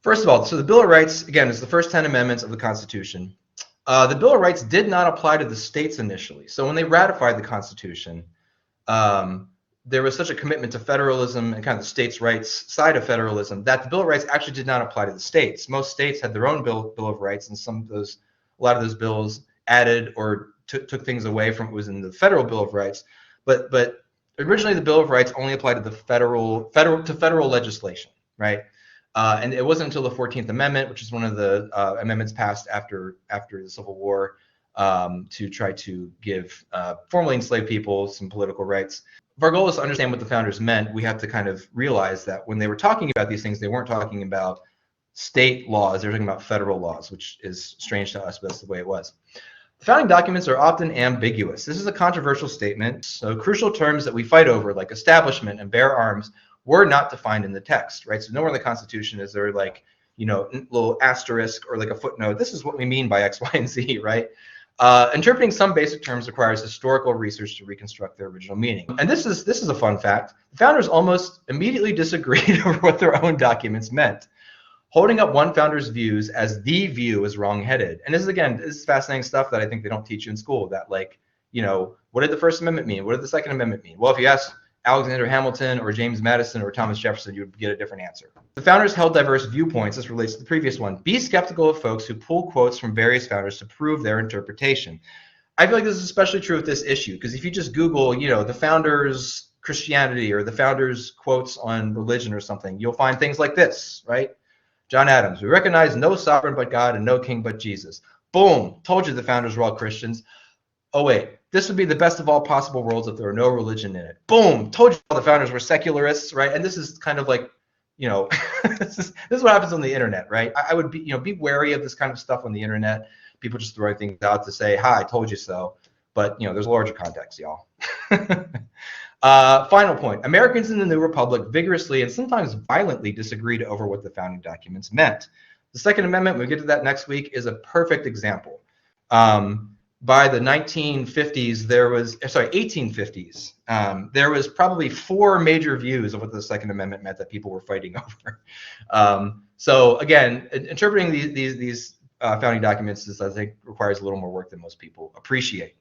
First of all, so the Bill of Rights, again, is the first 10 amendments of the Constitution. The Bill of Rights did not apply to the states initially. So when they ratified the Constitution, there was such a commitment to federalism and kind of the states' rights side of federalism that the Bill of Rights actually did not apply to the states. Most states had their own Bill of Rights, and a lot of those bills added or took things away from what was in the federal Bill of Rights. But originally, the Bill of Rights only applied to the federal legislation, right? And it wasn't until the 14th Amendment, which is one of the amendments passed after the Civil War, to try to give formerly enslaved people some political rights. If our goal is to understand what the founders meant, we have to kind of realize that when they were talking about these things, they weren't talking about state laws, they were talking about federal laws, which is strange to us, but that's the way it was. The founding documents are often ambiguous. This is a controversial statement, so crucial terms that we fight over, like establishment and bear arms, were not defined in the text, right? So nowhere in the Constitution is there like, little asterisk or like a footnote. This is what we mean by X, Y, and Z, right? Interpreting some basic terms requires historical research to reconstruct their original meaning. And this is a fun fact. The founders almost immediately disagreed over what their own documents meant. Holding up one founder's views as the view is wrong-headed. And this is fascinating stuff that I think they don't teach you in school, that like, what did the First Amendment mean? What did the Second Amendment mean? Well, if you ask Alexander Hamilton or James Madison or Thomas Jefferson, you would get a different answer. The founders held diverse viewpoints. This relates to the previous one. Be skeptical of folks who pull quotes from various founders to prove their interpretation. I feel like this is especially true with this issue, because if you just Google, the founders' Christianity or the founders' quotes on religion or something, you'll find things like this, right? John Adams, we recognize no sovereign but God and no king but Jesus. Boom, told you the founders were all Christians. Oh wait, this would be the best of all possible worlds if there were no religion in it. Boom, told you all the founders were secularists, right? And this is kind of like, this is what happens on the internet, right? I would be wary of this kind of stuff on the internet. People just throwing things out to say, hi, I told you so. But there's a larger context, y'all. Final point. Americans in the new republic vigorously and sometimes violently disagreed over what the founding documents meant. The Second Amendment, we'll get to that next week, is a perfect example. By the 1850s, there was probably 4 major views of what the Second Amendment meant that people were fighting over. So again, interpreting these founding documents I think requires a little more work than most people appreciate.